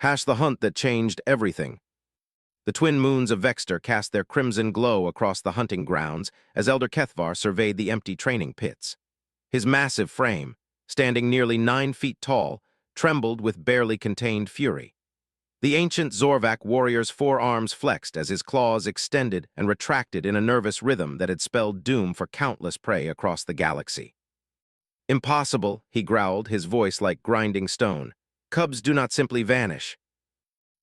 Hash the hunt that changed everything. The twin moons of Vexter cast their crimson glow across the hunting grounds as Elder Kethvar surveyed the empty training pits. His massive frame, standing nearly 9 feet tall, trembled with barely contained fury. The ancient Zorvak warrior's forearms flexed as his claws extended and retracted in a nervous rhythm that had spelled doom for countless prey across the galaxy. "Impossible," he growled, his voice like grinding stone. "Cubs do not simply vanish."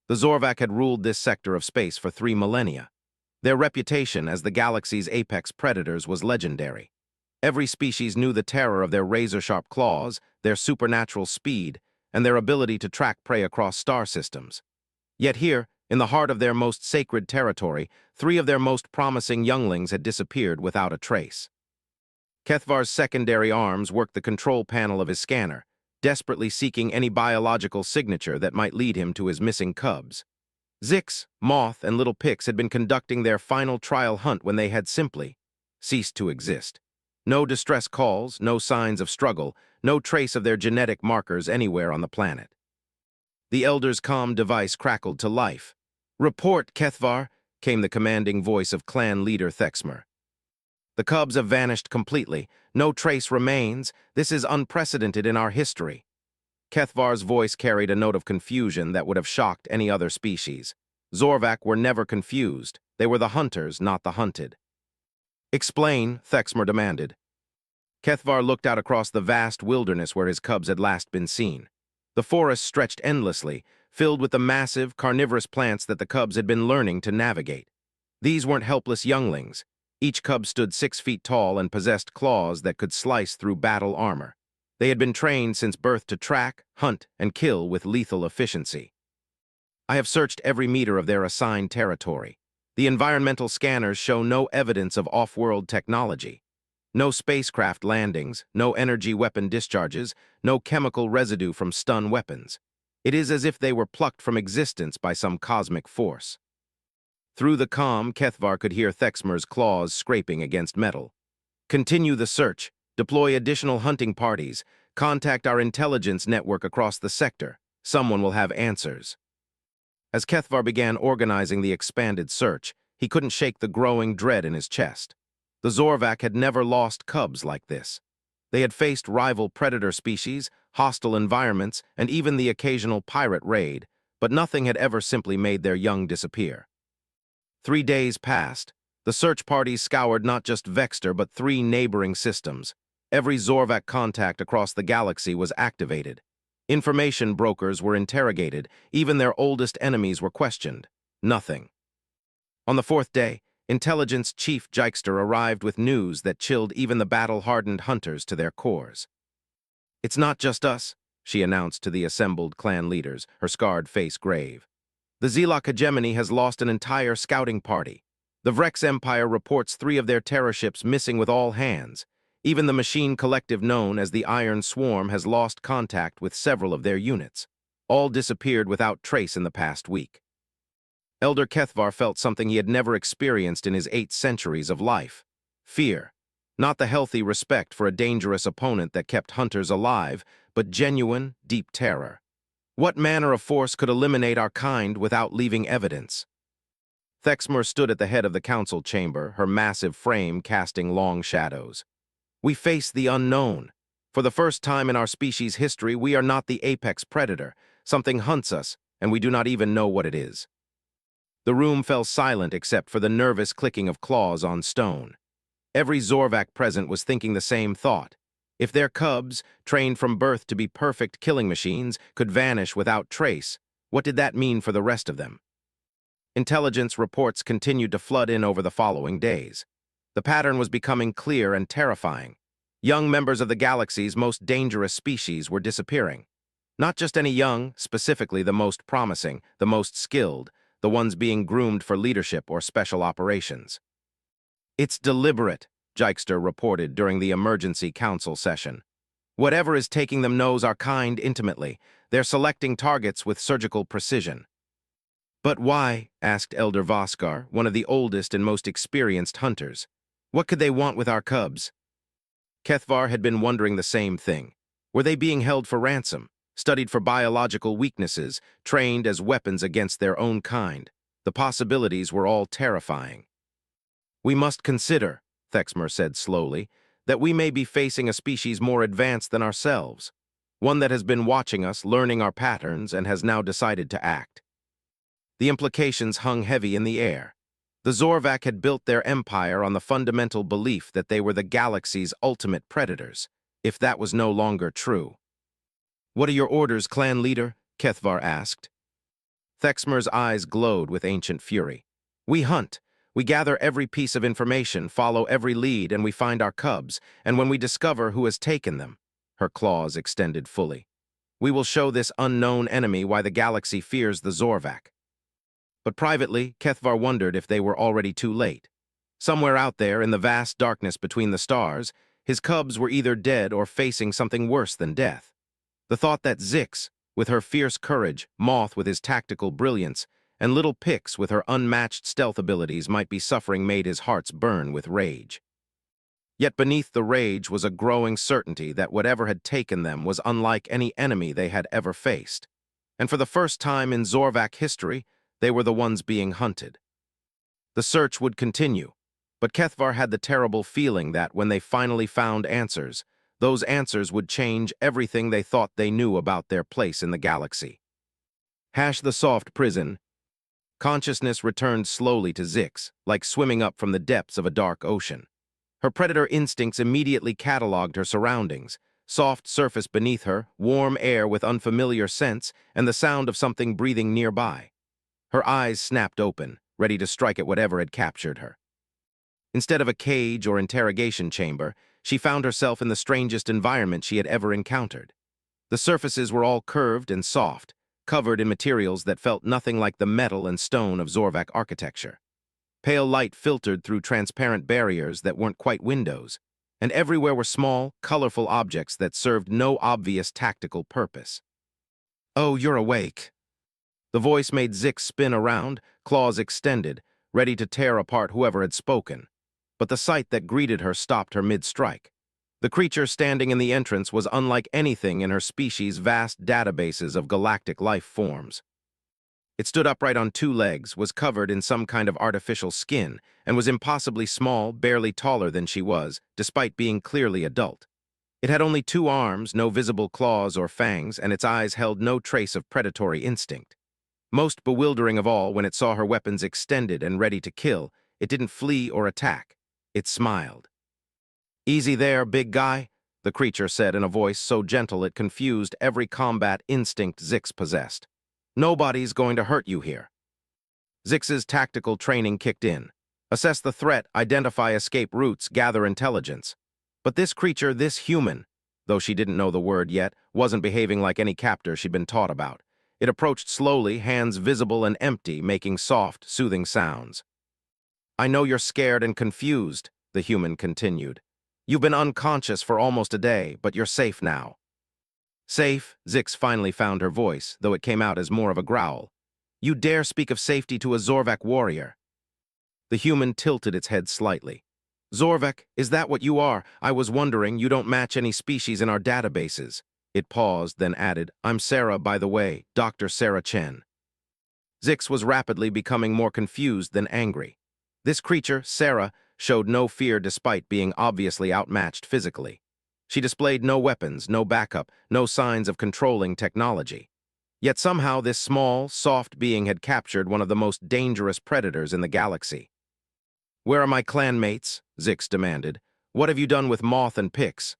The Zorvak had ruled this sector of space for 3 millennia. Their reputation as the galaxy's apex predators was legendary. Every species knew the terror of their razor-sharp claws, their supernatural speed, and their ability to track prey across star systems. Yet here, in the heart of their most sacred territory, 3 of their most promising younglings had disappeared without a trace. Kethvar's secondary arms worked the control panel of his scanner, desperately seeking any biological signature that might lead him to his missing cubs. Zix, Moth, and Little Pix had been conducting their final trial hunt when they had simply ceased to exist. No distress calls, no signs of struggle, no trace of their genetic markers anywhere on the planet. The Elder's comm device crackled to life. "Report, Kethvar," came the commanding voice of clan leader Thexmer. "The cubs have vanished completely. No trace remains. This is unprecedented in our history." Kethvar's voice carried a note of confusion that would have shocked any other species. Zorvak were never confused. They were the hunters, not the hunted. "Explain," Thexmer demanded. Kethvar looked out across the vast wilderness where his cubs had last been seen. The forest stretched endlessly, filled with the massive, carnivorous plants that the cubs had been learning to navigate. These weren't helpless younglings. Each cub stood 6 feet tall and possessed claws that could slice through battle armor. They had been trained since birth to track, hunt, and kill with lethal efficiency. "I have searched every meter of their assigned territory. The environmental scanners show no evidence of off-world technology. No spacecraft landings, no energy weapon discharges, no chemical residue from stun weapons. It is as if they were plucked from existence by some cosmic force." Through the comm, Kethvar could hear Thexmer's claws scraping against metal. "Continue the search. Deploy additional hunting parties. Contact our intelligence network across the sector. Someone will have answers." As Kethvar began organizing the expanded search, he couldn't shake the growing dread in his chest. The Zorvak had never lost cubs like this. They had faced rival predator species, hostile environments, and even the occasional pirate raid, but nothing had ever simply made their young disappear. 3 days passed. The search parties scoured not just Vexter but 3 neighboring systems. Every Zorvak contact across the galaxy was activated. Information brokers were interrogated. Even their oldest enemies were questioned. Nothing. On the 4th day, Intelligence Chief Jykester arrived with news that chilled even the battle-hardened hunters to their cores. "It's not just us," she announced to the assembled clan leaders, her scarred face grave. "The Zelok hegemony has lost an entire scouting party. The Vrex Empire reports 3 of their terror ships missing with all hands. Even the machine collective known as the Iron Swarm has lost contact with several of their units. All disappeared without trace in the past week." Elder Kethvar felt something he had never experienced in his 8 centuries of life. Fear. Not the healthy respect for a dangerous opponent that kept hunters alive, but genuine, deep terror. What manner of force could eliminate our kind without leaving evidence? Thexmer stood at the head of the council chamber, her massive frame casting long shadows. "We face the unknown. For the first time in our species' history, we are not the apex predator. Something hunts us, and we do not even know what it is." The room fell silent except for the nervous clicking of claws on stone. Every Zorvak present was thinking the same thought. If their cubs, trained from birth to be perfect killing machines, could vanish without trace, what did that mean for the rest of them? Intelligence reports continued to flood in over the following days. The pattern was becoming clear and terrifying. Young members of the galaxy's most dangerous species were disappearing. Not just any young, specifically the most promising, the most skilled, the ones being groomed for leadership or special operations. "It's deliberate," Jykester reported during the emergency council session. "Whatever is taking them knows our kind intimately. They're selecting targets with surgical precision." "But why?" asked Elder Voskar, one of the oldest and most experienced hunters. "What could they want with our cubs?" Kethvar had been wondering the same thing. Were they being held for ransom? studied for biological weaknesses, trained as weapons against their own kind. The possibilities were all terrifying. "We must consider," Thexmer said slowly, "that we may be facing a species more advanced than ourselves, one that has been watching us, learning our patterns, and has now decided to act." The implications hung heavy in the air. The Zorvak had built their empire on the fundamental belief that they were the galaxy's ultimate predators. If that was no longer true. "What are your orders, clan leader?" Kethvar asked. Thexmer's eyes glowed with ancient fury. "We hunt. We gather every piece of information, follow every lead, and we find our cubs, and when we discover who has taken them," her claws extended fully, "we will show this unknown enemy why the galaxy fears the Zorvak." But privately, Kethvar wondered if they were already too late. Somewhere out there, in the vast darkness between the stars, his cubs were either dead or facing something worse than death. The thought that Zix, with her fierce courage, Moth with his tactical brilliance, and little Pix with her unmatched stealth abilities might be suffering made his hearts burn with rage. Yet beneath the rage was a growing certainty that whatever had taken them was unlike any enemy they had ever faced. And for the first time in Zorvak history, they were the ones being hunted. The search would continue, but Kethvar had the terrible feeling that when they finally found answers, those answers would change everything they thought they knew about their place in the galaxy. The soft prison. Consciousness returned slowly to Zix, like swimming up from the depths of a dark ocean. Her predator instincts immediately cataloged her surroundings: soft surface beneath her, warm air with unfamiliar scents, and the sound of something breathing nearby. Her eyes snapped open, ready to strike at whatever had captured her. Instead of a cage or interrogation chamber, she found herself in the strangest environment she had ever encountered. The surfaces were all curved and soft, covered in materials that felt nothing like the metal and stone of Zorvak architecture. Pale light filtered through transparent barriers that weren't quite windows, and everywhere were small, colorful objects that served no obvious tactical purpose. "Oh, you're awake." The voice made Zix spin around, claws extended, ready to tear apart whoever had spoken. But the sight that greeted her stopped her mid-strike. The creature standing in the entrance was unlike anything in her species' vast databases of galactic life forms. It stood upright on two legs, was covered in some kind of artificial skin, and was impossibly small, barely taller than she was, despite being clearly adult. It had only 2 arms, no visible claws or fangs, and its eyes held no trace of predatory instinct. Most bewildering of all, when it saw her weapons extended and ready to kill, it didn't flee or attack. It smiled. "Easy there, big guy," the creature said in a voice so gentle it confused every combat instinct Zix possessed. "Nobody's going to hurt you here." Zix's tactical training kicked in. Assess the threat, identify escape routes, gather intelligence. But this creature, this human, though she didn't know the word yet, wasn't behaving like any captor she'd been taught about. It approached slowly, hands visible and empty, making soft, soothing sounds. "I know you're scared and confused," the human continued. "You've been unconscious for almost a day, but you're safe now." "Safe?" Zix finally found her voice, though it came out as more of a growl. "You dare speak of safety to a Zorvak warrior?" The human tilted its head slightly. "Zorvak, is that what you are? I was wondering, you don't match any species in our databases." It paused, then added, "I'm Sarah, by the way, Dr. Sarah Chen." Zix was rapidly becoming more confused than angry. This creature, Sarah, showed no fear despite being obviously outmatched physically. She displayed no weapons, no backup, no signs of controlling technology. Yet somehow this small, soft being had captured one of the most dangerous predators in the galaxy. "Where are my clanmates?" Zix demanded. "What have you done with Moth and Pix?"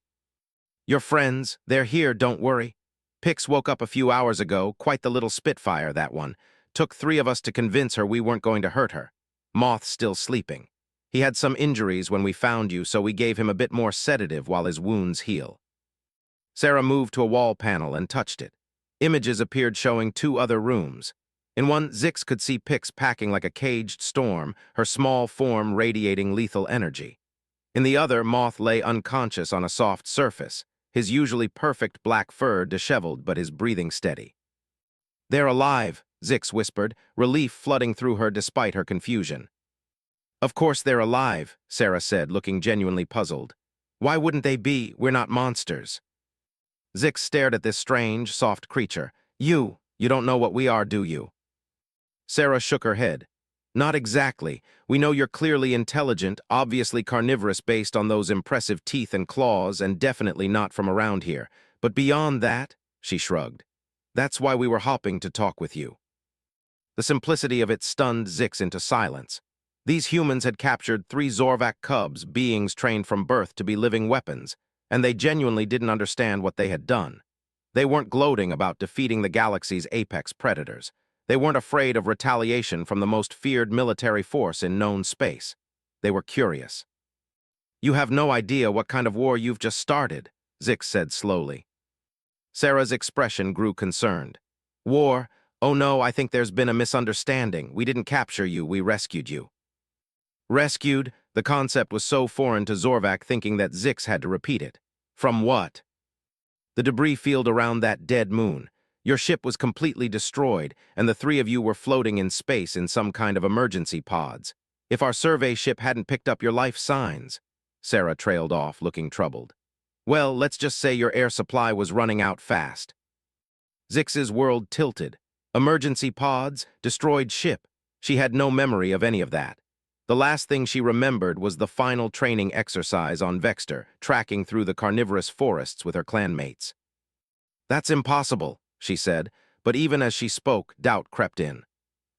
"Your friends, they're here, don't worry. Pix woke up a few hours ago, quite the little spitfire, that one. Took 3 of us to convince her we weren't going to hurt her. Moth's still sleeping. He had some injuries when we found you, so we gave him a bit more sedative while his wounds heal." Sarah moved to a wall panel and touched it. Images appeared showing 2 other rooms. In one, Zix could see Pix packing like a caged storm, her small form radiating lethal energy. In the other, Moth lay unconscious on a soft surface, his usually perfect black fur disheveled but his breathing steady. "They're alive," Zix whispered, relief flooding through her despite her confusion. "Of course they're alive," Sarah said, looking genuinely puzzled. "Why wouldn't they be? We're not monsters." Zix stared at this strange, soft creature. You don't know what we are, do you? Sarah shook her head. Not exactly. We know you're clearly intelligent, obviously carnivorous based on those impressive teeth and claws, and definitely not from around here. But beyond that, she shrugged. That's why we were hopping to talk with you. The simplicity of it stunned Zix into silence. These humans had captured 3 Zorvak cubs, beings trained from birth to be living weapons, and they genuinely didn't understand what they had done. They weren't gloating about defeating the galaxy's apex predators. They weren't afraid of retaliation from the most feared military force in known space. They were curious. You have no idea what kind of war you've just started, Zix said slowly. Sarah's expression grew concerned. War? Oh no, I think there's been a misunderstanding. We didn't capture you, we rescued you. Rescued? The concept was so foreign to Zorvak thinking that Zix had to repeat it. From what? The debris field around that dead moon. Your ship was completely destroyed, and the 3 of you were floating in space in some kind of emergency pods. If our survey ship hadn't picked up your life signs. Sarah trailed off, looking troubled. Well, let's just say your air supply was running out fast. Zix's world tilted. Emergency pods, destroyed ship. She had no memory of any of that. The last thing she remembered was the final training exercise on Vexter, tracking through the carnivorous forests with her clanmates. That's impossible, she said, but even as she spoke, doubt crept in.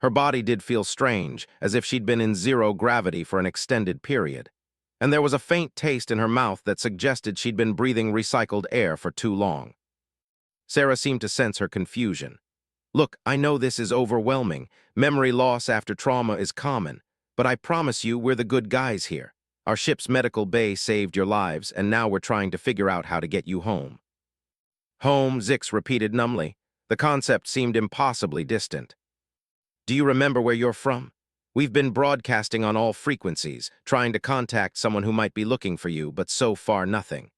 Her body did feel strange, as if she'd been in zero gravity for an extended period. And there was a faint taste in her mouth that suggested she'd been breathing recycled air for too long. Sarah seemed to sense her confusion. Look, I know this is overwhelming. Memory loss after trauma is common. But I promise you we're the good guys here. Our ship's medical bay saved your lives, and now we're trying to figure out how to get you home. Home, Zix repeated numbly. The concept seemed impossibly distant. Do you remember where you're from? We've been broadcasting on all frequencies, trying to contact someone who might be looking for you, but so far nothing.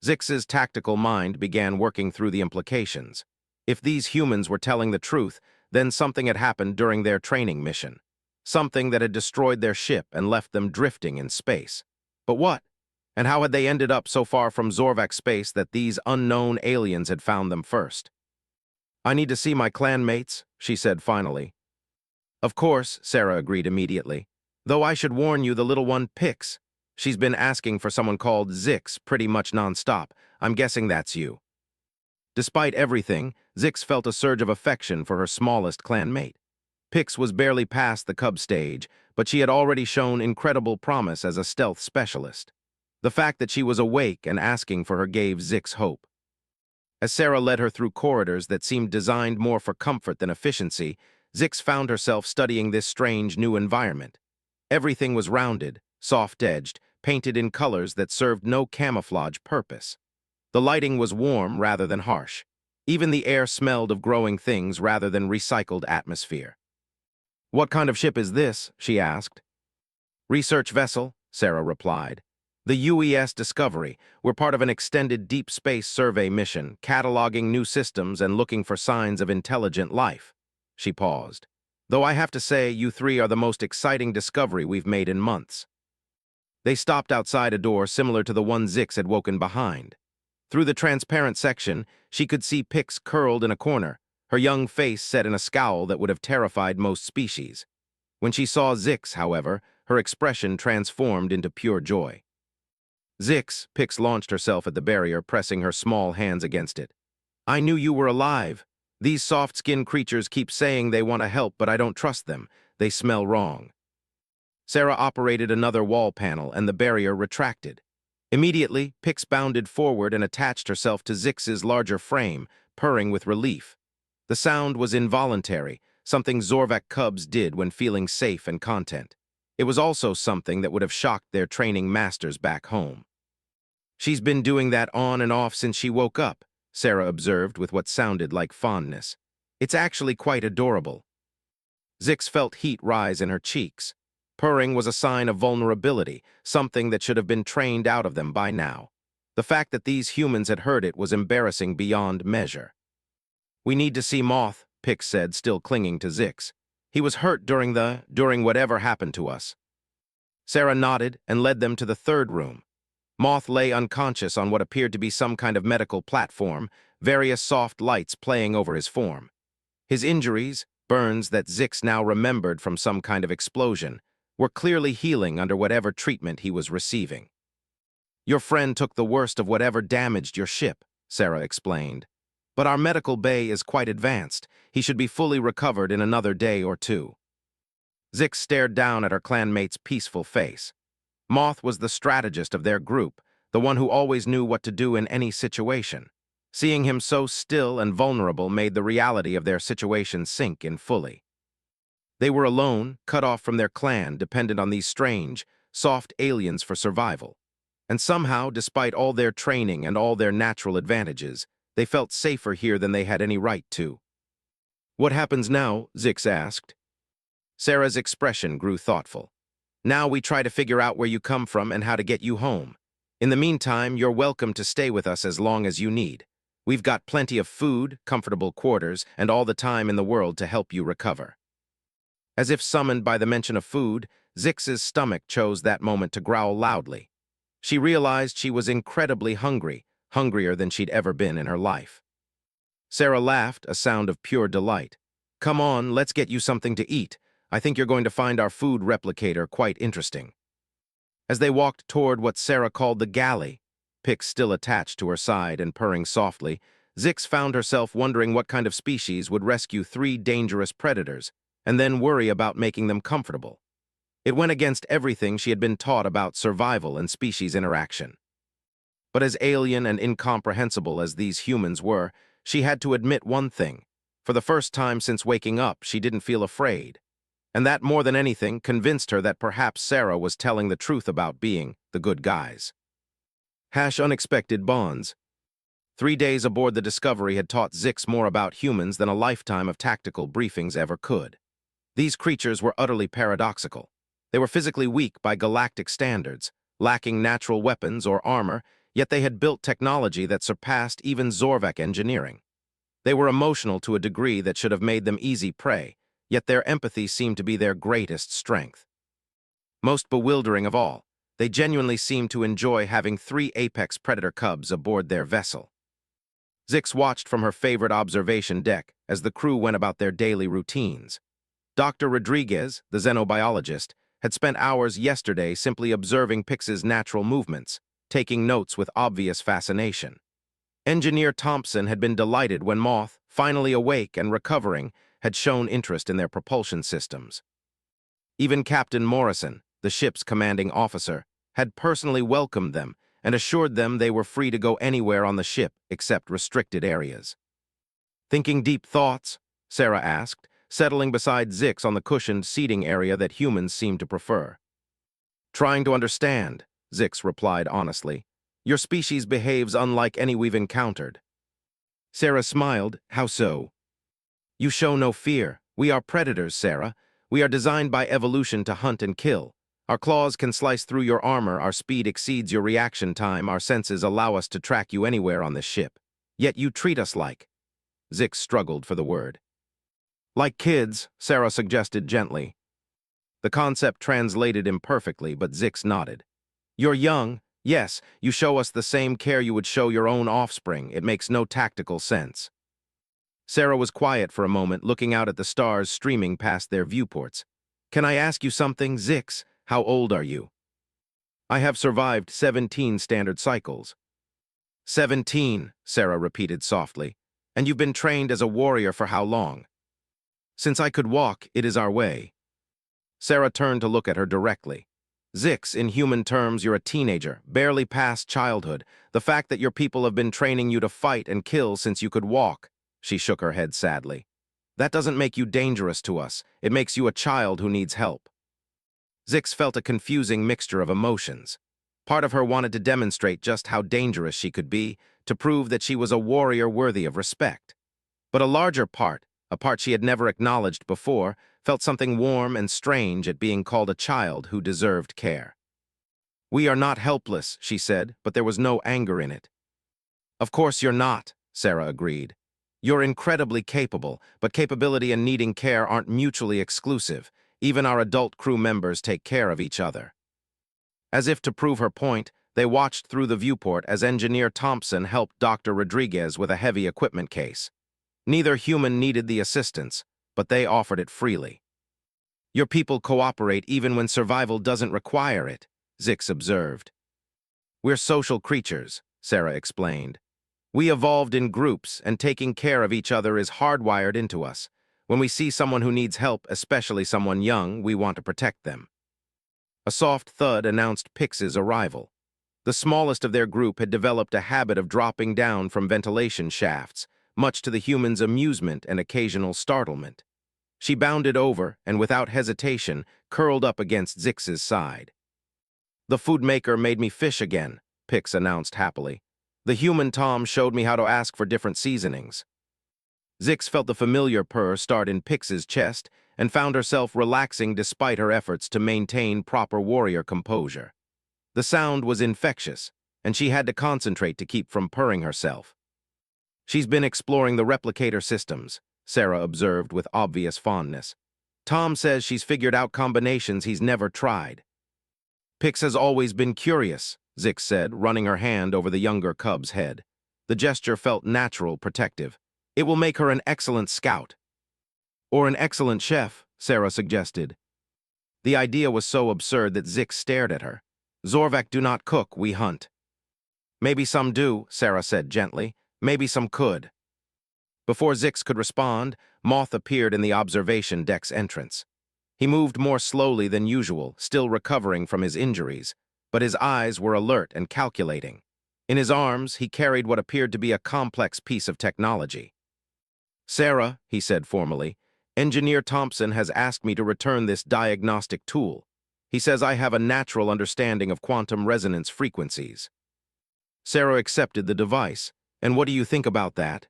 Zix's tactical mind began working through the implications. If these humans were telling the truth, then something had happened during their training mission. Something that had destroyed their ship and left them drifting in space. But what? And how had they ended up so far from Zorvak space that these unknown aliens had found them first? I need to see my clanmates, she said finally. Of course, Sarah agreed immediately. Though I should warn you, the little one Pix. She's been asking for someone called Zix pretty much nonstop. I'm guessing that's you. Despite everything, Zix felt a surge of affection for her smallest clanmate. Pix was barely past the cub stage, but she had already shown incredible promise as a stealth specialist. The fact that she was awake and asking for her gave Zix hope. As Sarah led her through corridors that seemed designed more for comfort than efficiency, Zix found herself studying this strange new environment. Everything was rounded, soft-edged, painted in colors that served no camouflage purpose. The lighting was warm rather than harsh. Even the air smelled of growing things rather than recycled atmosphere. What kind of ship is this? She asked. Research vessel, Sarah replied. The UES Discovery. We're part of an extended deep space survey mission, cataloging new systems and looking for signs of intelligent life. She paused. Though I have to say, you 3 are the most exciting discovery we've made in months. They stopped outside a door similar to the one Zix had woken behind. Through the transparent section, she could see Pix curled in a corner, her young face set in a scowl that would have terrified most species. When she saw Zix, however, her expression transformed into pure joy. Zix, Pix launched herself at the barrier, pressing her small hands against it. I knew you were alive. These soft-skinned creatures keep saying they want to help, but I don't trust them. They smell wrong. Sarah operated another wall panel, and the barrier retracted. Immediately, Pix bounded forward and attached herself to Zix's larger frame, purring with relief. The sound was involuntary, something Zorvak cubs did when feeling safe and content. It was also something that would have shocked their training masters back home. She's been doing that on and off since she woke up, Sarah observed with what sounded like fondness. It's actually quite adorable. Zix felt heat rise in her cheeks. Purring was a sign of vulnerability, something that should have been trained out of them by now. The fact that these humans had heard it was embarrassing beyond measure. We need to see Moth, Pix said, still clinging to Zix. He was hurt during whatever happened to us. Sarah nodded and led them to the third room. Moth lay unconscious on what appeared to be some kind of medical platform, various soft lights playing over his form. His injuries, burns that Zix now remembered from some kind of explosion, were clearly healing under whatever treatment he was receiving. "Your friend took the worst of whatever damaged your ship," Sarah explained. "But our medical bay is quite advanced. He should be fully recovered in another day or two." Zix stared down at her clanmate's peaceful face. Moth was the strategist of their group, the one who always knew what to do in any situation. Seeing him so still and vulnerable made the reality of their situation sink in fully. They were alone, cut off from their clan, dependent on these strange, soft aliens for survival. And somehow, despite all their training and all their natural advantages, they felt safer here than they had any right to. "What happens now?" Zix asked. Sarah's expression grew thoughtful. "Now we try to figure out where you come from and how to get you home. In the meantime, you're welcome to stay with us as long as you need. We've got plenty of food, comfortable quarters, and all the time in the world to help you recover." As if summoned by the mention of food, Zix's stomach chose that moment to growl loudly. She realized she was incredibly hungry, hungrier than she'd ever been in her life. Sarah laughed, a sound of pure delight. "Come on, let's get you something to eat. I think you're going to find our food replicator quite interesting." As they walked toward what Sarah called the galley, Pix still attached to her side and purring softly, Zix found herself wondering what kind of species would rescue 3 dangerous predators and then worry about making them comfortable. It went against everything she had been taught about survival and species interaction. But as alien and incomprehensible as these humans were, she had to admit one thing. For the first time since waking up, she didn't feel afraid. And that, more than anything, convinced her that perhaps Sarah was telling the truth about being the good guys. Unexpected bonds. 3 days aboard the Discovery had taught Zix more about humans than a lifetime of tactical briefings ever could. These creatures were utterly paradoxical. They were physically weak by galactic standards, lacking natural weapons or armor, yet they had built technology that surpassed even Zorvek engineering. They were emotional to a degree that should have made them easy prey, yet their empathy seemed to be their greatest strength. Most bewildering of all, they genuinely seemed to enjoy having 3 apex predator cubs aboard their vessel. Zix watched from her favorite observation deck as the crew went about their daily routines. Dr. Rodriguez, the xenobiologist, had spent hours yesterday simply observing Pix's natural movements, taking notes with obvious fascination. Engineer Thompson had been delighted when Moth, finally awake and recovering, had shown interest in their propulsion systems. Even Captain Morrison, the ship's commanding officer, had personally welcomed them and assured them they were free to go anywhere on the ship except restricted areas. "Thinking deep thoughts?" Sarah asked, settling beside Zix on the cushioned seating area that humans seemed to prefer. "Trying to understand," Zix replied honestly. "Your species behaves unlike any we've encountered." Sarah smiled. "How so?" "You show no fear. We are predators, Sarah. We are designed by evolution to hunt and kill. Our claws can slice through your armor, our speed exceeds your reaction time, our senses allow us to track you anywhere on this ship. Yet you treat us like—" Zix struggled for the word. "Like kids," Sarah suggested gently. The concept translated imperfectly, but Zix nodded. "You're young. Yes, you show us the same care you would show your own offspring. It makes no tactical sense." Sarah was quiet for a moment, looking out at the stars streaming past their viewports. "Can I ask you something, Zix? How old are you?" "I have survived 17 standard cycles." 17, Sarah repeated softly. "And you've been trained as a warrior for how long?" "Since I could walk, it is our way." Sarah turned to look at her directly. "Zix, in human terms, you're a teenager, barely past childhood. The fact that your people have been training you to fight and kill since you could walk," she shook her head sadly. "That doesn't make you dangerous to us. It makes you a child who needs help." Zix felt a confusing mixture of emotions. Part of her wanted to demonstrate just how dangerous she could be, to prove that she was a warrior worthy of respect. But a larger part, a part she had never acknowledged before, felt something warm and strange at being called a child who deserved care. "We are not helpless," she said, but there was no anger in it. "Of course you're not," Sarah agreed. "You're incredibly capable, but capability and needing care aren't mutually exclusive. Even our adult crew members take care of each other." As if to prove her point, they watched through the viewport as Engineer Thompson helped Dr. Rodriguez with a heavy equipment case. Neither human needed the assistance, but they offered it freely. Your people cooperate even when survival doesn't require it, Zix observed. We're social creatures, Sarah explained. We evolved in groups, and taking care of each other is hardwired into us. When we see someone who needs help, especially someone young, we want to protect them. A soft thud announced Pix's arrival. The smallest of their group had developed a habit of dropping down from ventilation shafts, much to the human's amusement and occasional startlement. She bounded over and, without hesitation, curled up against Zix's side. The food maker made me fish again, Pix announced happily. The human Tom showed me how to ask for different seasonings. Zix felt the familiar purr start in Pix's chest and found herself relaxing despite her efforts to maintain proper warrior composure. The sound was infectious, and she had to concentrate to keep from purring herself. She's been exploring the replicator systems, Sarah observed with obvious fondness. Tom says she's figured out combinations he's never tried. Pix has always been curious, Zix said, running her hand over the younger cub's head. The gesture felt natural, protective. It will make her an excellent scout. Or an excellent chef, Sarah suggested. The idea was so absurd that Zix stared at her. Zorvak do not cook, we hunt. Maybe some do, Sarah said gently. Maybe some could. Before Zix could respond, Moth appeared in the observation deck's entrance. He moved more slowly than usual, still recovering from his injuries, but his eyes were alert and calculating. In his arms, he carried what appeared to be a complex piece of technology. Sarah, he said formally, Engineer Thompson has asked me to return this diagnostic tool. He says I have a natural understanding of quantum resonance frequencies. Sarah accepted the device. And what do you think about that?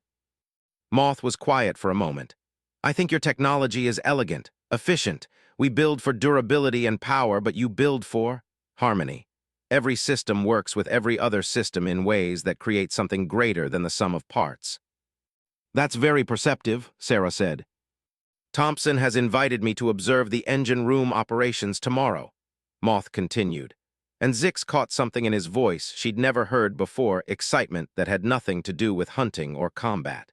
Moth was quiet for a moment. I think your technology is elegant, efficient. We build for durability and power, but you build for harmony. Every system works with every other system in ways that create something greater than the sum of parts. That's very perceptive, Sarah said. Thompson has invited me to observe the engine room operations tomorrow, Moth continued. And Zix caught something in his voice she'd never heard before, excitement that had nothing to do with hunting or combat.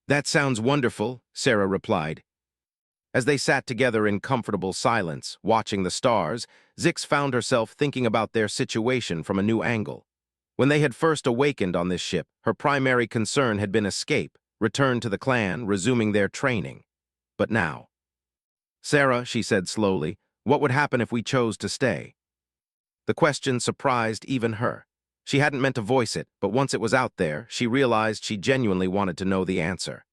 That sounds wonderful, Sarah replied. As they sat together in comfortable silence, watching the stars, Zix found herself thinking about their situation from a new angle. When they had first awakened on this ship, her primary concern had been escape, return to the clan, resuming their training. But now. Sarah, she said slowly, what would happen if we chose to stay? The question surprised even her. She hadn't meant to voice it, but once it was out there, she realized she genuinely wanted to know the answer.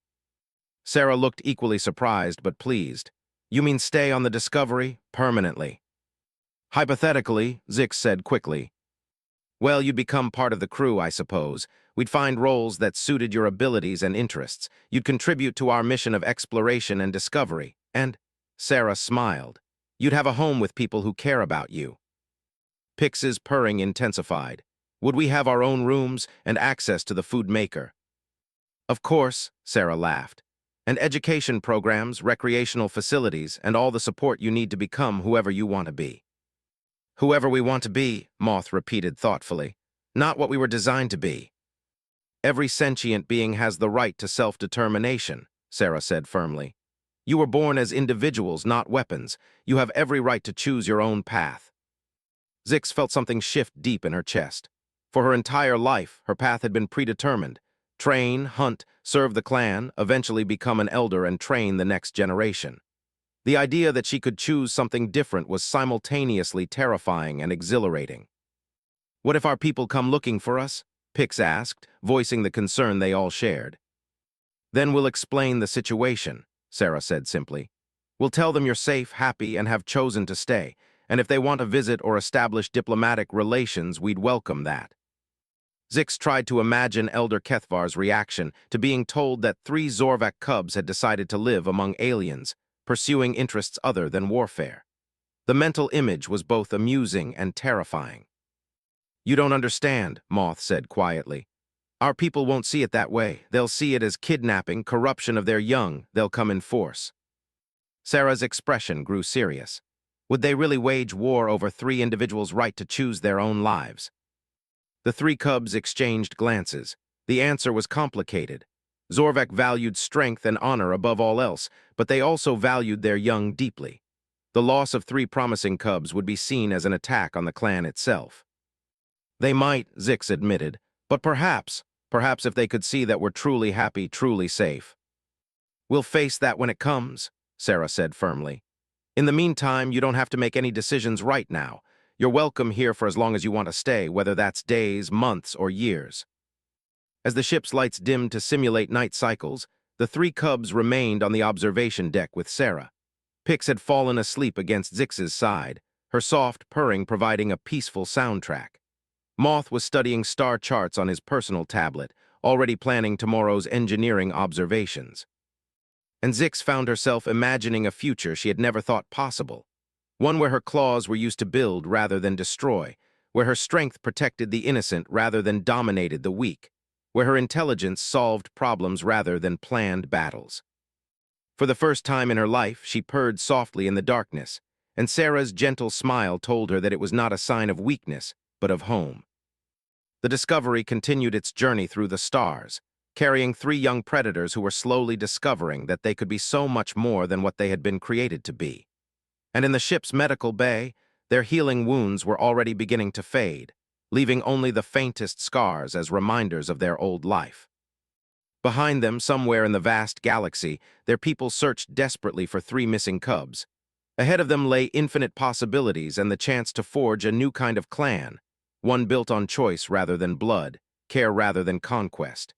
Sarah looked equally surprised but pleased. You mean stay on the Discovery permanently? Hypothetically, Zix said quickly. Well, you'd become part of the crew, I suppose. We'd find roles that suited your abilities and interests. You'd contribute to our mission of exploration and discovery. And, Sarah smiled, you'd have a home with people who care about you. Pix's purring intensified. Would we have our own rooms and access to the food maker? Of course, Sarah laughed. And education programs, recreational facilities, and all the support you need to become whoever you want to be. Whoever we want to be, Moth repeated thoughtfully. Not what we were designed to be. Every sentient being has the right to self-determination, Sarah said firmly. You were born as individuals, not weapons. You have every right to choose your own path. Zix felt something shift deep in her chest. For her entire life, her path had been predetermined. Train, hunt, serve the clan, eventually become an elder and train the next generation. The idea that she could choose something different was simultaneously terrifying and exhilarating. What if our people come looking for us? Pix asked, voicing the concern they all shared. Then we'll explain the situation, Sarah said simply. We'll tell them you're safe, happy, and have chosen to stay, and if they want to visit or establish diplomatic relations, we'd welcome that. Zix tried to imagine Elder Kethvar's reaction to being told that 3 Zorvak cubs had decided to live among aliens, pursuing interests other than warfare. The mental image was both amusing and terrifying. You don't understand, Moth said quietly. Our people won't see it that way. They'll see it as kidnapping, corruption of their young. They'll come in force. Sarah's expression grew serious. Would they really wage war over 3 individuals' right to choose their own lives? The three cubs exchanged glances. The answer was complicated. Zorvek valued strength and honor above all else, but they also valued their young deeply. The loss of three promising cubs would be seen as an attack on the clan itself. They might, Zix admitted, but perhaps if they could see that we're truly happy, truly safe. We'll face that when it comes, Sarah said firmly. In the meantime, you don't have to make any decisions right now. You're welcome here for as long as you want to stay, whether that's days, months, or years. As the ship's lights dimmed to simulate night cycles, the three cubs remained on the observation deck with Sarah. Pix had fallen asleep against Zix's side, her soft purring providing a peaceful soundtrack. Moth was studying star charts on his personal tablet, already planning tomorrow's engineering observations. And Zix found herself imagining a future she had never thought possible. One where her claws were used to build rather than destroy, where her strength protected the innocent rather than dominated the weak, where her intelligence solved problems rather than planned battles. For the first time in her life, she purred softly in the darkness, and Sarah's gentle smile told her that it was not a sign of weakness, but of home. The Discovery continued its journey through the stars, carrying three young predators who were slowly discovering that they could be so much more than what they had been created to be. And in the ship's medical bay, their healing wounds were already beginning to fade, leaving only the faintest scars as reminders of their old life. Behind them, somewhere in the vast galaxy, their people searched desperately for three missing cubs. Ahead of them lay infinite possibilities and the chance to forge a new kind of clan, one built on choice rather than blood, care rather than conquest.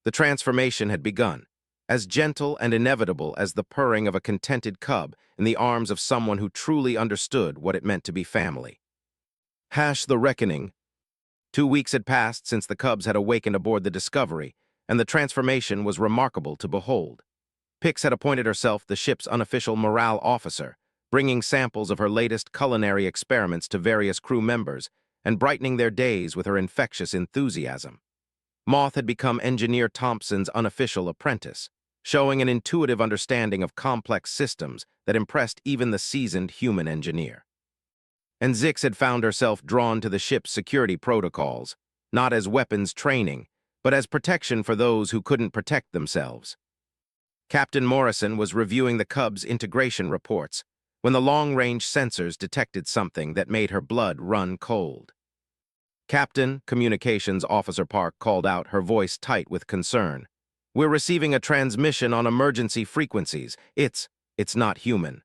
The transformation had begun, as gentle and inevitable as the purring of a contented cub in the arms of someone who truly understood what it meant to be family. The reckoning. 2 weeks had passed since the cubs had awakened aboard the Discovery, and the transformation was remarkable to behold. Pix had appointed herself the ship's unofficial morale officer, bringing samples of her latest culinary experiments to various crew members and brightening their days with her infectious enthusiasm. Moth had become Engineer Thompson's unofficial apprentice, showing an intuitive understanding of complex systems that impressed even the seasoned human engineer. And Zix had found herself drawn to the ship's security protocols, not as weapons training, but as protection for those who couldn't protect themselves. Captain Morrison was reviewing the Cubs' integration reports when the long-range sensors detected something that made her blood run cold. "Captain," Communications Officer Park called out, her voice tight with concern. "We're receiving a transmission on emergency frequencies. It's not human."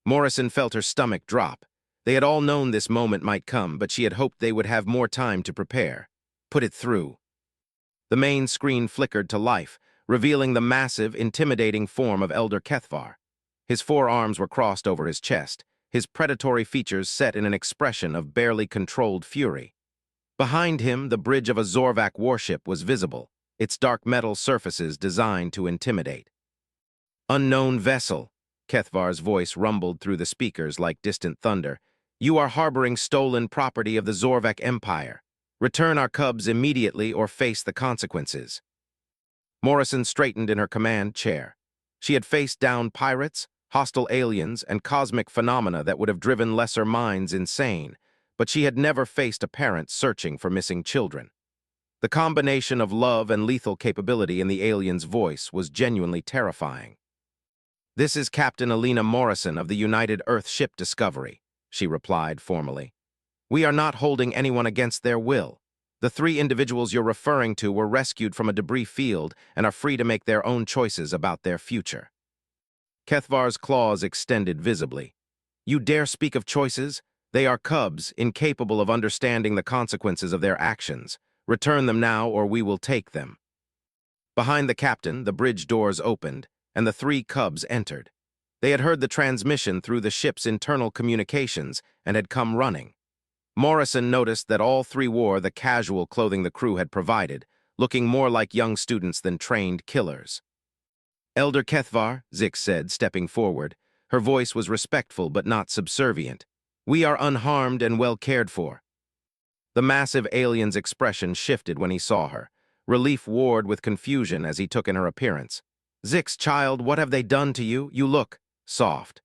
Morrison felt her stomach drop. They had all known this moment might come, but she had hoped they would have more time to prepare. Put it through. The main screen flickered to life, revealing the massive, intimidating form of Elder Kethvar. His forearms were crossed over his chest, his predatory features set in an expression of barely controlled fury. Behind him, the bridge of a Zorvak warship was visible, its dark metal surfaces designed to intimidate. "Unknown vessel," Kethvar's voice rumbled through the speakers like distant thunder. "You are harboring stolen property of the Zorvak Empire. Return our cubs immediately or face the consequences." Morrison straightened in her command chair. She had faced down pirates, hostile aliens, and cosmic phenomena that would have driven lesser minds insane, but she had never faced a parent searching for missing children. The combination of love and lethal capability in the alien's voice was genuinely terrifying. "This is Captain Alina Morrison of the United Earth Ship Discovery," she replied formally. "We are not holding anyone against their will. The three individuals you're referring to were rescued from a debris field and are free to make their own choices about their future." Kethvar's claws extended visibly. "You dare speak of choices? They are cubs, incapable of understanding the consequences of their actions. Return them now, or we will take them." Behind the captain, the bridge doors opened, and the three cubs entered. They had heard the transmission through the ship's internal communications and had come running. Morrison noticed that all three wore the casual clothing the crew had provided, looking more like young students than trained killers. "Elder Kethvar," Zix said, stepping forward. Her voice was respectful but not subservient. "We are unharmed and well cared for." The massive alien's expression shifted when he saw her. Relief warred with confusion as he took in her appearance. "Zix, child, what have they done to you? You look soft."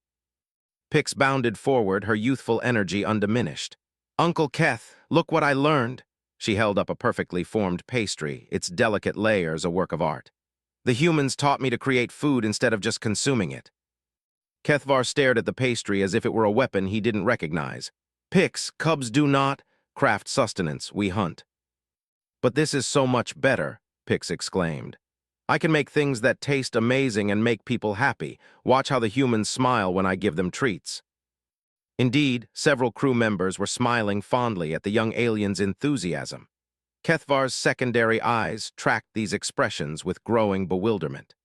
Pix bounded forward, her youthful energy undiminished. "Uncle Keth, look what I learned." She held up a perfectly formed pastry, its delicate layers a work of art. The humans taught me to create food instead of just consuming it. Kethvar stared at the pastry as if it were a weapon he didn't recognize. Pix, cubs do not craft sustenance, we hunt. But this is so much better, Pix exclaimed. I can make things that taste amazing and make people happy. Watch how the humans smile when I give them treats. Indeed, several crew members were smiling fondly at the young alien's enthusiasm. Kethvar's secondary eyes tracked these expressions with growing bewilderment.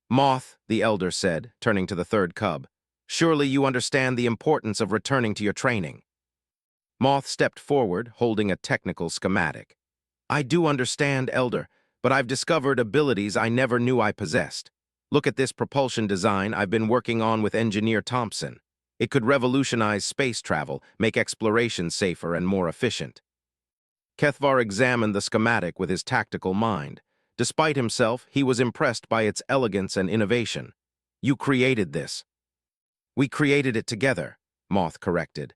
Moth, the elder said, turning to the third cub, surely you understand the importance of returning to your training. Moth stepped forward, holding a technical schematic. I do understand, Elder, but I've discovered abilities I never knew I possessed. Look at this propulsion design I've been working on with Engineer Thompson. It could revolutionize space travel, make exploration safer and more efficient. Kethvar examined the schematic with his tactical mind. Despite himself, he was impressed by its elegance and innovation. You created this. We created it together, Moth corrected.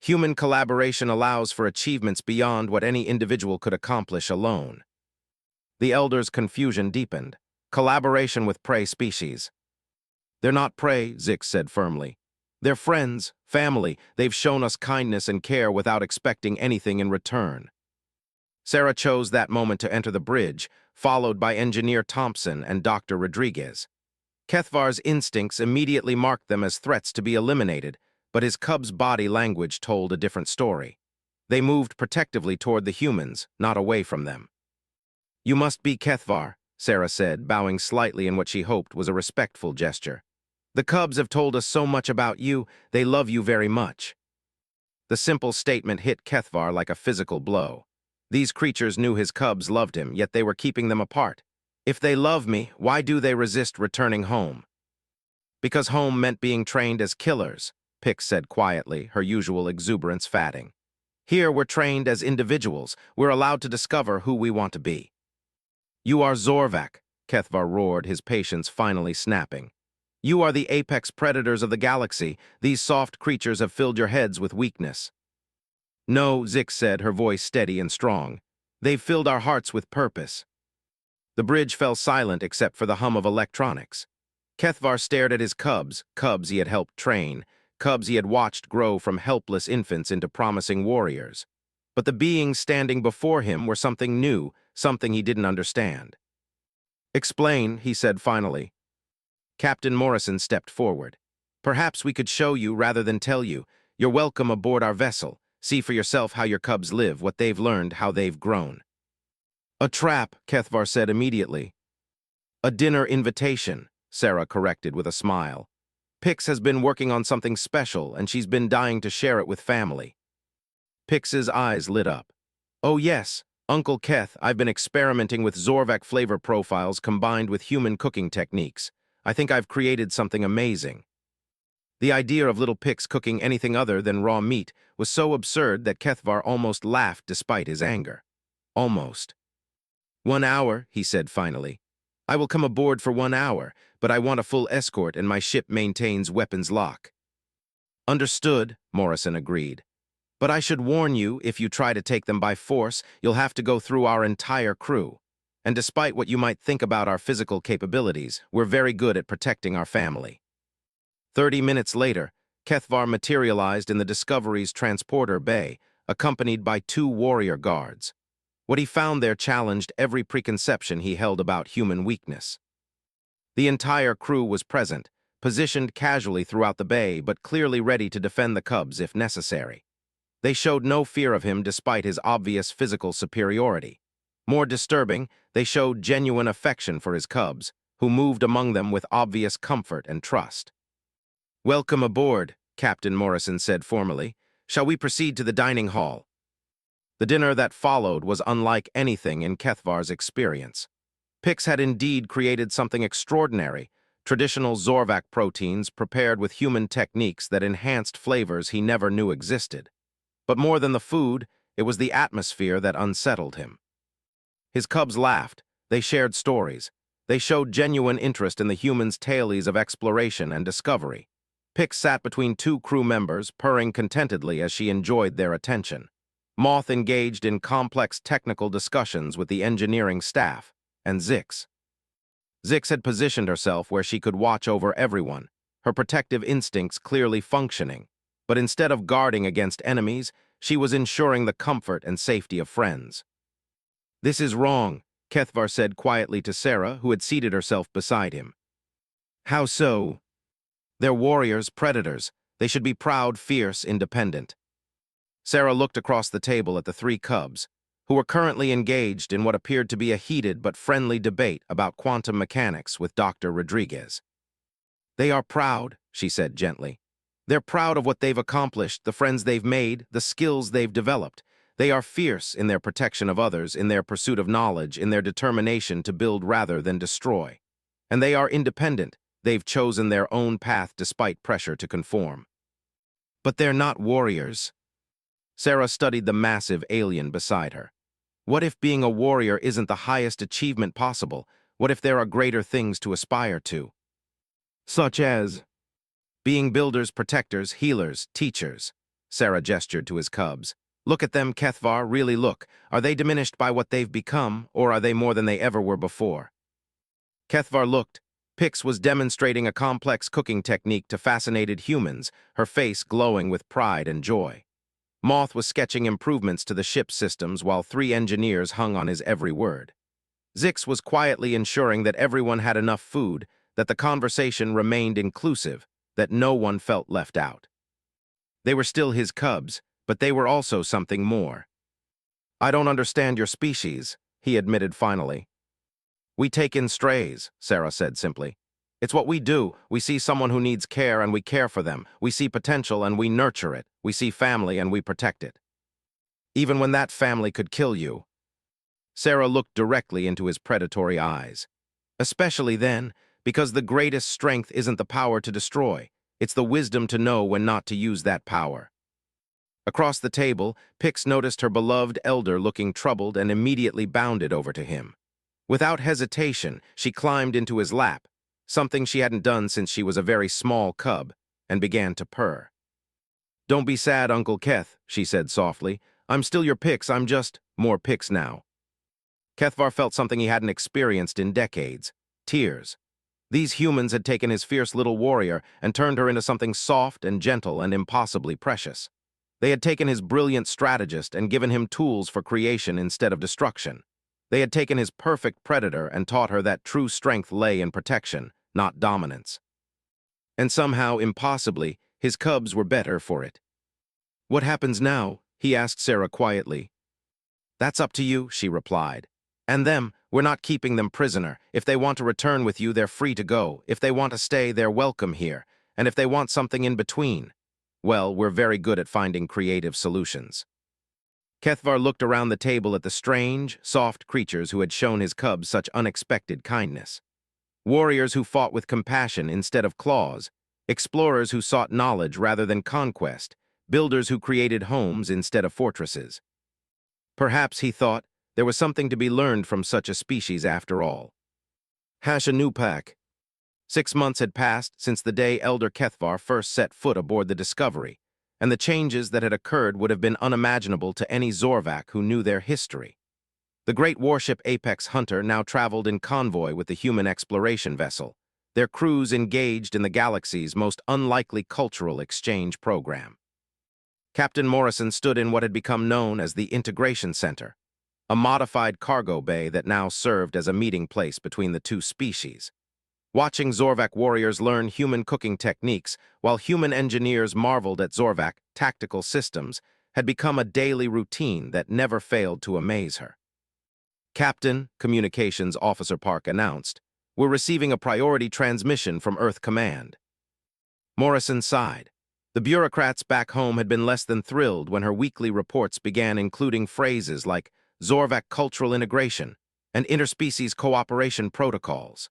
Human collaboration allows for achievements beyond what any individual could accomplish alone. The elder's confusion deepened. Collaboration with prey species. They're not prey, Zix said firmly. They're friends, family. They've shown us kindness and care without expecting anything in return. Sarah chose that moment to enter the bridge, followed by Engineer Thompson and Dr. Rodriguez. Kethvar's instincts immediately marked them as threats to be eliminated, but his cub's body language told a different story. They moved protectively toward the humans, not away from them. You must be Kethvar, Sarah said, bowing slightly in what she hoped was a respectful gesture. The cubs have told us so much about you, they love you very much. The simple statement hit Kethvar like a physical blow. These creatures knew his cubs loved him, yet they were keeping them apart. If they love me, why do they resist returning home? Because home meant being trained as killers, Pix said quietly, her usual exuberance fading. Here we're trained as individuals. We're allowed to discover who we want to be. You are Zorvak, Kethvar roared, his patience finally snapping. You are the apex predators of the galaxy. These soft creatures have filled your heads with weakness. No, Zix said, her voice steady and strong. They've filled our hearts with purpose. The bridge fell silent except for the hum of electronics. Kethvar stared at his cubs he had helped train, cubs he had watched grow from helpless infants into promising warriors. But the beings standing before him were something new, something he didn't understand. Explain, he said finally. Captain Morrison stepped forward. Perhaps we could show you rather than tell you. You're welcome aboard our vessel. See for yourself how your cubs live, what they've learned, how they've grown. A trap, Kethvar said immediately. A dinner invitation, Sarah corrected with a smile. Pix has been working on something special, and she's been dying to share it with family. Pix's eyes lit up. Oh yes, Uncle Keth, I've been experimenting with Zorvak flavor profiles combined with human cooking techniques. I think I've created something amazing. The idea of little Pix cooking anything other than raw meat was so absurd that Kethvar almost laughed despite his anger. Almost. 1 hour, he said finally. I will come aboard for 1 hour, but I want a full escort and my ship maintains weapons lock. Understood, Morrison agreed. But I should warn you, if you try to take them by force, you'll have to go through our entire crew. And despite what you might think about our physical capabilities, we're very good at protecting our family. 30 minutes later, Kethvar materialized in the Discovery's transporter bay, accompanied by 2 warrior guards. What he found there challenged every preconception he held about human weakness. The entire crew was present, positioned casually throughout the bay, but clearly ready to defend the cubs if necessary. They showed no fear of him despite his obvious physical superiority. More disturbing, they showed genuine affection for his cubs, who moved among them with obvious comfort and trust. Welcome aboard, Captain Morrison said formally. Shall we proceed to the dining hall? The dinner that followed was unlike anything in Kethvar's experience. Pix had indeed created something extraordinary, traditional Zorvak proteins prepared with human techniques that enhanced flavors he never knew existed. But more than the food, it was the atmosphere that unsettled him. His cubs laughed, they shared stories, they showed genuine interest in the humans' tales of exploration and discovery. Pix sat between 2 crew members, purring contentedly as she enjoyed their attention. Moth engaged in complex technical discussions with the engineering staff, and Zix. Zix had positioned herself where she could watch over everyone, her protective instincts clearly functioning, but instead of guarding against enemies, she was ensuring the comfort and safety of friends. "This is wrong," Kethvar said quietly to Sarah, who had seated herself beside him. "How so?" "They're warriors, predators. They should be proud, fierce, independent." Sarah looked across the table at the three cubs, who were currently engaged in what appeared to be a heated but friendly debate about quantum mechanics with Dr. Rodriguez. "They are proud," she said gently. "They're proud of what they've accomplished, the friends they've made, the skills they've developed. They are fierce in their protection of others, in their pursuit of knowledge, in their determination to build rather than destroy. And they are independent. They've chosen their own path despite pressure to conform." "But they're not warriors." Sarah studied the massive alien beside her. What if being a warrior isn't the highest achievement possible? What if there are greater things to aspire to? "Such as being builders, protectors, healers, teachers." Sarah gestured to his cubs. "Look at them, Kethvar, really look. Are they diminished by what they've become, or are they more than they ever were before?" Kethvar looked. Pix was demonstrating a complex cooking technique to fascinated humans, her face glowing with pride and joy. Moth was sketching improvements to the ship's systems while three engineers hung on his every word. Zix was quietly ensuring that everyone had enough food, that the conversation remained inclusive, that no one felt left out. They were still his cubs, but they were also something more. "I don't understand your species," he admitted finally. "We take in strays," Sarah said simply. "It's what we do. We see someone who needs care and we care for them. We see potential and we nurture it. We see family and we protect it. Even when that family could kill you." Sarah looked directly into his predatory eyes. "Especially then, because the greatest strength isn't the power to destroy. It's the wisdom to know when not to use that power." Across the table, Pix noticed her beloved elder looking troubled and immediately bounded over to him. Without hesitation, she climbed into his lap, something she hadn't done since she was a very small cub, and began to purr. "Don't be sad, Uncle Keth," she said softly. "I'm still your Pix, I'm just more Pix now." Kethvar felt something he hadn't experienced in decades: tears. These humans had taken his fierce little warrior and turned her into something soft and gentle and impossibly precious. They had taken his brilliant strategist and given him tools for creation instead of destruction. They had taken his perfect predator and taught her that true strength lay in protection, not dominance. And somehow, impossibly, his cubs were better for it. "What happens now?" he asked Sarah quietly. "That's up to you," she replied. "And them, we're not keeping them prisoner. If they want to return with you, they're free to go. If they want to stay, they're welcome here. And if they want something in between, well, we're very good at finding creative solutions." Kethvar looked around the table at the strange, soft creatures who had shown his cubs such unexpected kindness. Warriors who fought with compassion instead of claws, explorers who sought knowledge rather than conquest, builders who created homes instead of fortresses. Perhaps, he thought, there was something to be learned from such a species after all. Hashanupak. 6 months had passed since the day Elder Kethvar first set foot aboard the Discovery, and the changes that had occurred would have been unimaginable to any Zorvak who knew their history. The great warship Apex Hunter now traveled in convoy with the human exploration vessel, their crews engaged in the galaxy's most unlikely cultural exchange program. Captain Morrison stood in what had become known as the Integration Center, a modified cargo bay that now served as a meeting place between the two species. Watching Zorvak warriors learn human cooking techniques while human engineers marveled at Zorvak tactical systems had become a daily routine that never failed to amaze her. "Captain," Communications Officer Park announced, "we're receiving a priority transmission from Earth Command." Morrison sighed. The bureaucrats back home had been less than thrilled when her weekly reports began including phrases like Zorvak cultural integration and interspecies cooperation protocols.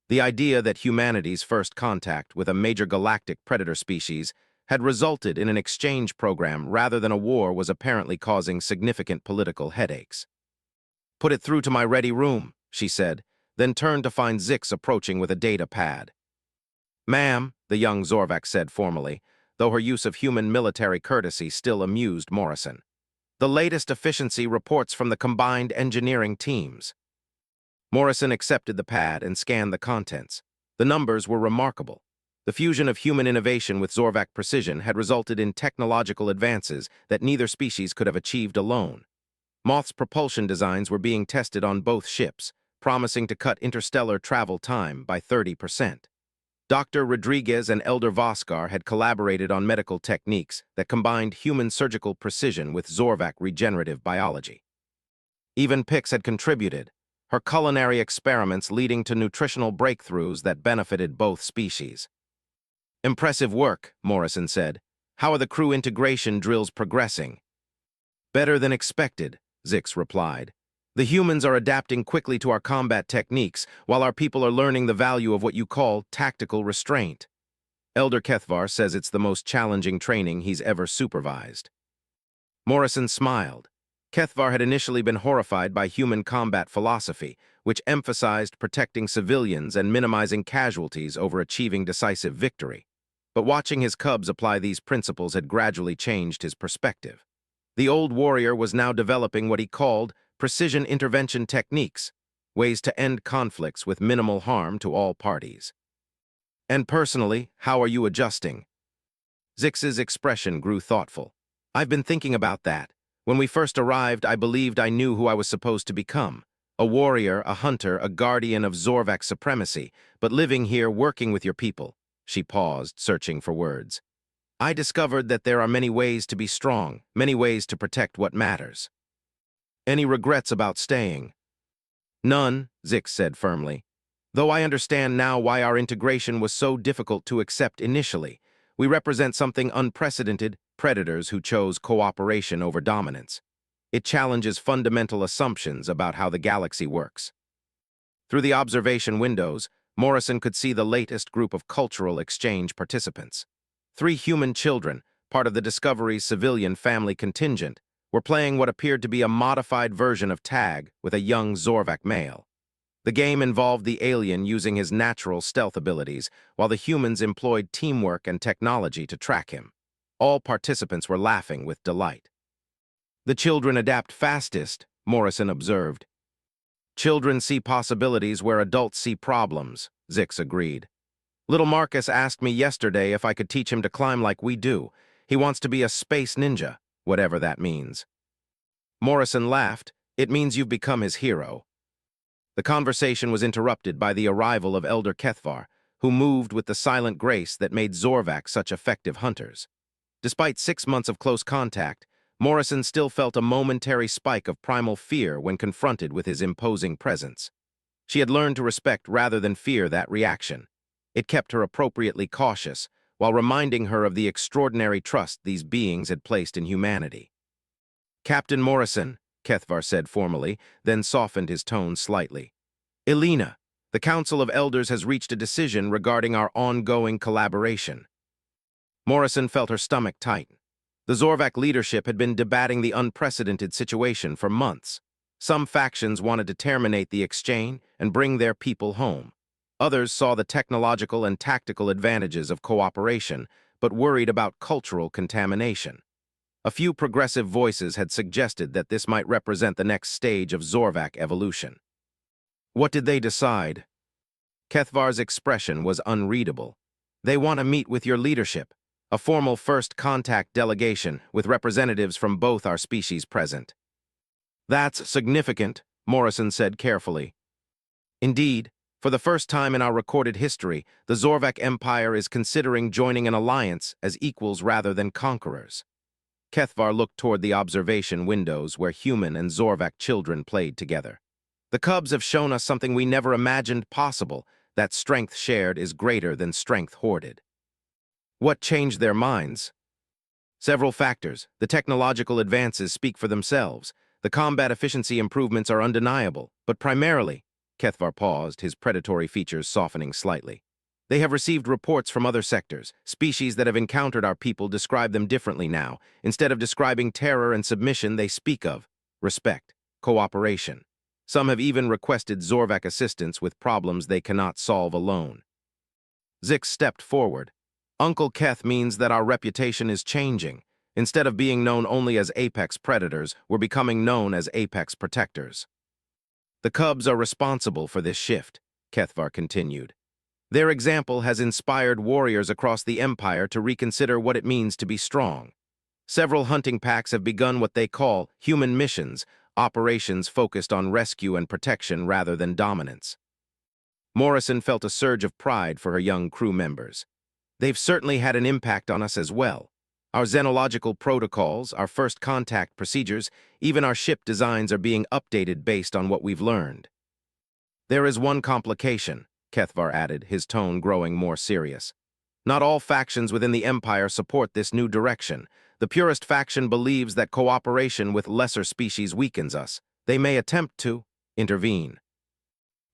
The idea that humanity's first contact with a major galactic predator species had resulted in an exchange program rather than a war was apparently causing significant political headaches. "Put it through to my ready room," she said, then turned to find Zix approaching with a data pad. "Ma'am," the young Zorvak said formally, though her use of human military courtesy still amused Morrison. The latest efficiency reports from the combined engineering teams. Morrison accepted the pad and scanned the contents. The numbers were remarkable. The fusion of human innovation with Zorvac precision had resulted in technological advances that neither species could have achieved alone. Moth's propulsion designs were being tested on both ships, promising to cut interstellar travel time by 30%. Dr. Rodriguez and Elder Voskar had collaborated on medical techniques that combined human surgical precision with Zorvac regenerative biology. Even Pix had contributed, her culinary experiments leading to nutritional breakthroughs that benefited both species. "Impressive work," Morrison said. "How are the crew integration drills progressing?" "Better than expected," Zix replied. "The humans are adapting quickly to our combat techniques, while our people are learning the value of what you call tactical restraint. Elder Kethvar says it's the most challenging training he's ever supervised." Morrison smiled. Kethvar had initially been horrified by human combat philosophy, which emphasized protecting civilians and minimizing casualties over achieving decisive victory. But watching his cubs apply these principles had gradually changed his perspective. The old warrior was now developing what he called precision intervention techniques, ways to end conflicts with minimal harm to all parties. "And personally, how are you adjusting?" Zix's expression grew thoughtful. "I've been thinking about that. When we first arrived, I believed I knew who I was supposed to become. A warrior, a hunter, a guardian of Zorvac supremacy, but living here working with your people." She paused, searching for words. "I discovered that there are many ways to be strong, many ways to protect what matters." "Any regrets about staying?" "None," Zix said firmly. "Though I understand now why our integration was so difficult to accept initially. We represent something unprecedented, predators who chose cooperation over dominance. It challenges fundamental assumptions about how the galaxy works." Through the observation windows, Morrison could see the latest group of cultural exchange participants. 3 human children, part of the Discovery's civilian family contingent, were playing what appeared to be a modified version of tag with a young Zorvac male. The game involved the alien using his natural stealth abilities, while the humans employed teamwork and technology to track him. All participants were laughing with delight. "The children adapt fastest," Morrison observed. "Children see possibilities where adults see problems," Zix agreed. "Little Marcus asked me yesterday if I could teach him to climb like we do. He wants to be a space ninja, whatever that means." Morrison laughed. "It means you've become his hero." The conversation was interrupted by the arrival of Elder Kethvar, who moved with the silent grace that made Zorvac such effective hunters. Despite 6 months of close contact, Morrison still felt a momentary spike of primal fear when confronted with his imposing presence. She had learned to respect rather than fear that reaction. It kept her appropriately cautious, while reminding her of the extraordinary trust these beings had placed in humanity. "Captain Morrison," Kethvar said formally, then softened his tone slightly. "Elena, the Council of Elders has reached a decision regarding our ongoing collaboration." Morrison felt her stomach tighten. The Zorvac leadership had been debating the unprecedented situation for months. Some factions wanted to terminate the exchange and bring their people home. Others saw the technological and tactical advantages of cooperation, but worried about cultural contamination. A few progressive voices had suggested that this might represent the next stage of Zorvac evolution. "What did they decide?" Kethvar's expression was unreadable. "They want to meet with your leadership. A formal first contact delegation with representatives from both our species present." "That's significant," Morrison said carefully. "Indeed, for the first time in our recorded history, the Zorvac Empire is considering joining an alliance as equals rather than conquerors." Kethvar looked toward the observation windows where human and Zorvac children played together. "The cubs have shown us something we never imagined possible, that strength shared is greater than strength hoarded." "What changed their minds?" "Several factors. The technological advances speak for themselves. The combat efficiency improvements are undeniable, but primarily," Kethvar paused, his predatory features softening slightly, "they have received reports from other sectors. Species that have encountered our people describe them differently now. Instead of describing terror and submission, they speak of respect, cooperation. Some have even requested Zorvac assistance with problems they cannot solve alone." Zix stepped forward. "Uncle Keth means that our reputation is changing. Instead of being known only as apex predators, we're becoming known as apex protectors. The cubs are responsible for this shift, Kethvar continued. Their example has inspired warriors across the Empire to reconsider what it means to be strong. Several hunting packs have begun what they call human missions, operations focused on rescue and protection rather than dominance. Morrison felt a surge of pride for her young crew members. They've certainly had an impact on us as well. Our xenological protocols, our first contact procedures, even our ship designs are being updated based on what we've learned. There is one complication, Kethvar added, his tone growing more serious. Not all factions within the Empire support this new direction. The purist faction believes that cooperation with lesser species weakens us. They may attempt to intervene.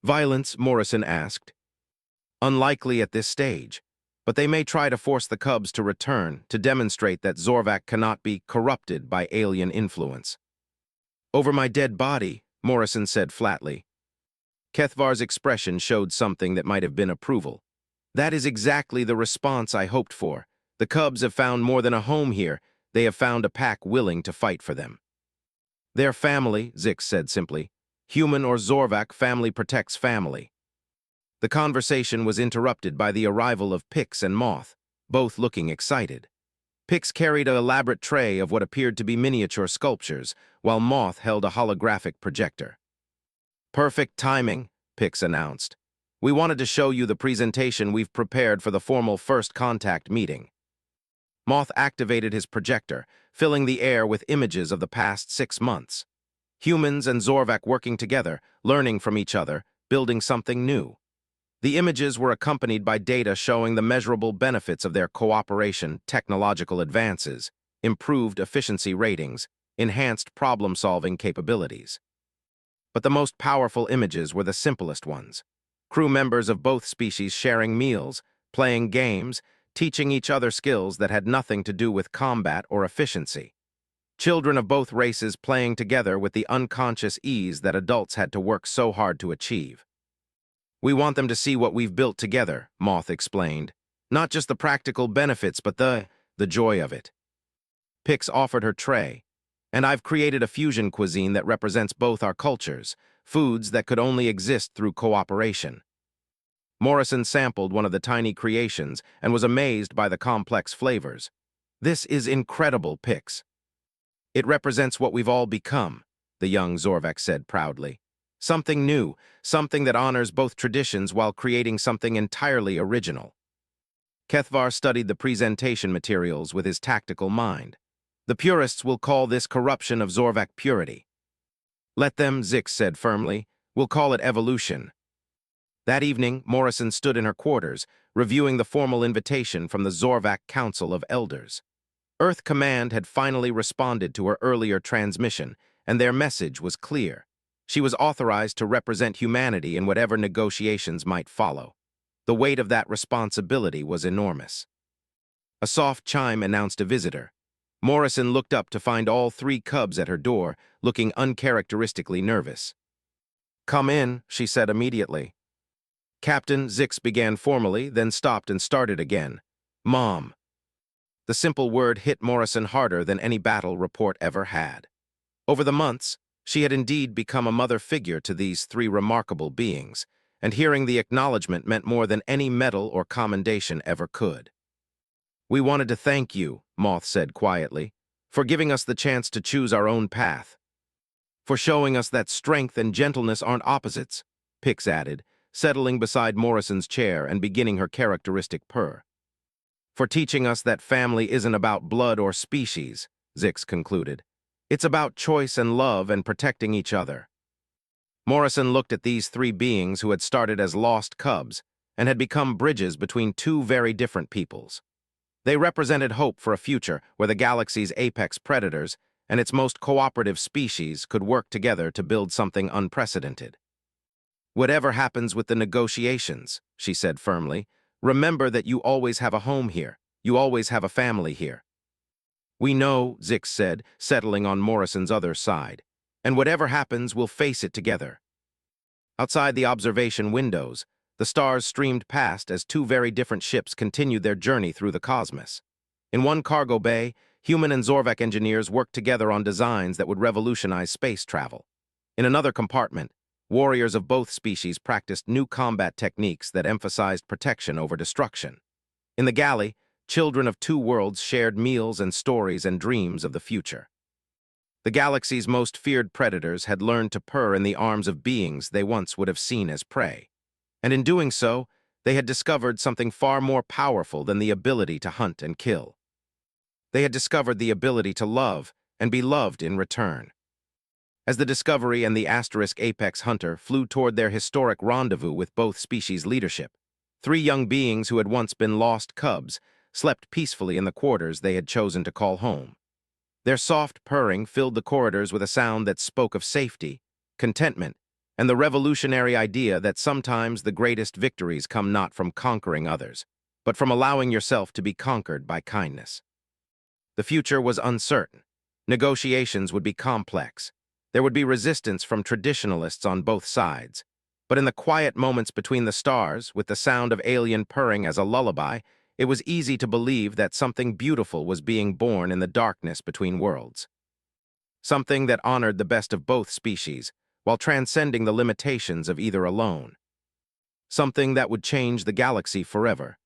Violence, Morrison asked. Unlikely at this stage, but they may try to force the cubs to return to demonstrate that Zorvak cannot be corrupted by alien influence. Over my dead body, Morrison said flatly. Kethvar's expression showed something that might have been approval. That is exactly the response I hoped for. The cubs have found more than a home here. They have found a pack willing to fight for them. Their family, Zix said simply. Human or Zorvak, family protects family. The conversation was interrupted by the arrival of Pix and Moth, both looking excited. Pix carried an elaborate tray of what appeared to be miniature sculptures, while Moth held a holographic projector. Perfect timing, Pix announced. We wanted to show you the presentation we've prepared for the formal first contact meeting. Moth activated his projector, filling the air with images of the past 6 months. Humans and Zorvak working together, learning from each other, building something new. The images were accompanied by data showing the measurable benefits of their cooperation, technological advances, improved efficiency ratings, enhanced problem-solving capabilities. But the most powerful images were the simplest ones. Crew members of both species sharing meals, playing games, teaching each other skills that had nothing to do with combat or efficiency. Children of both races playing together with the unconscious ease that adults had to work so hard to achieve. We want them to see what we've built together, Moth explained. Not just the practical benefits, but the joy of it. Pix offered her tray. And I've created a fusion cuisine that represents both our cultures, foods that could only exist through cooperation. Morrison sampled one of the tiny creations and was amazed by the complex flavors. This is incredible, Pix. It represents what we've all become, the young Zorvak said proudly. Something new, something that honors both traditions while creating something entirely original. Kethvar studied the presentation materials with his tactical mind. The purists will call this corruption of Zorvak purity. Let them, Zix said firmly. We'll call it evolution. That evening, Morrison stood in her quarters, reviewing the formal invitation from the Zorvak Council of Elders. Earth Command had finally responded to her earlier transmission, and their message was clear. She was authorized to represent humanity in whatever negotiations might follow. The weight of that responsibility was enormous. A soft chime announced a visitor. Morrison looked up to find all 3 cubs at her door, looking uncharacteristically nervous. Come in, she said immediately. Captain, Zix began formally, then stopped and started again. Mom. The simple word hit Morrison harder than any battle report ever had. Over the months, she had indeed become a mother figure to these 3 remarkable beings, and hearing the acknowledgement meant more than any medal or commendation ever could. We wanted to thank you, Moth said quietly, for giving us the chance to choose our own path. For showing us that strength and gentleness aren't opposites, Pix added, settling beside Morrison's chair and beginning her characteristic purr. For teaching us that family isn't about blood or species, Zix concluded. It's about choice and love and protecting each other. Morrison looked at these 3 beings who had started as lost cubs and had become bridges between 2 very different peoples. They represented hope for a future where the galaxy's apex predators and its most cooperative species could work together to build something unprecedented. Whatever happens with the negotiations, she said firmly, remember that you always have a home here. You always have a family here. We know, Zix said, settling on Morrison's other side. And whatever happens, we'll face it together. Outside the observation windows, the stars streamed past as 2 very different ships continued their journey through the cosmos. In one cargo bay, human and Zorvek engineers worked together on designs that would revolutionize space travel. In another compartment, warriors of both species practiced new combat techniques that emphasized protection over destruction. In the galley, children of two worlds shared meals and stories and dreams of the future. The galaxy's most feared predators had learned to purr in the arms of beings they once would have seen as prey. And in doing so, they had discovered something far more powerful than the ability to hunt and kill. They had discovered the ability to love and be loved in return. As the Discovery and the Asterisk Apex Hunter flew toward their historic rendezvous with both species leadership, three young beings who had once been lost cubs slept peacefully in the quarters they had chosen to call home. Their soft purring filled the corridors with a sound that spoke of safety, contentment, and the revolutionary idea that sometimes the greatest victories come not from conquering others, but from allowing yourself to be conquered by kindness. The future was uncertain. Negotiations would be complex. There would be resistance from traditionalists on both sides. But in the quiet moments between the stars, with the sound of alien purring as a lullaby, it was easy to believe that something beautiful was being born in the darkness between worlds. Something that honored the best of both species, while transcending the limitations of either alone. Something that would change the galaxy forever.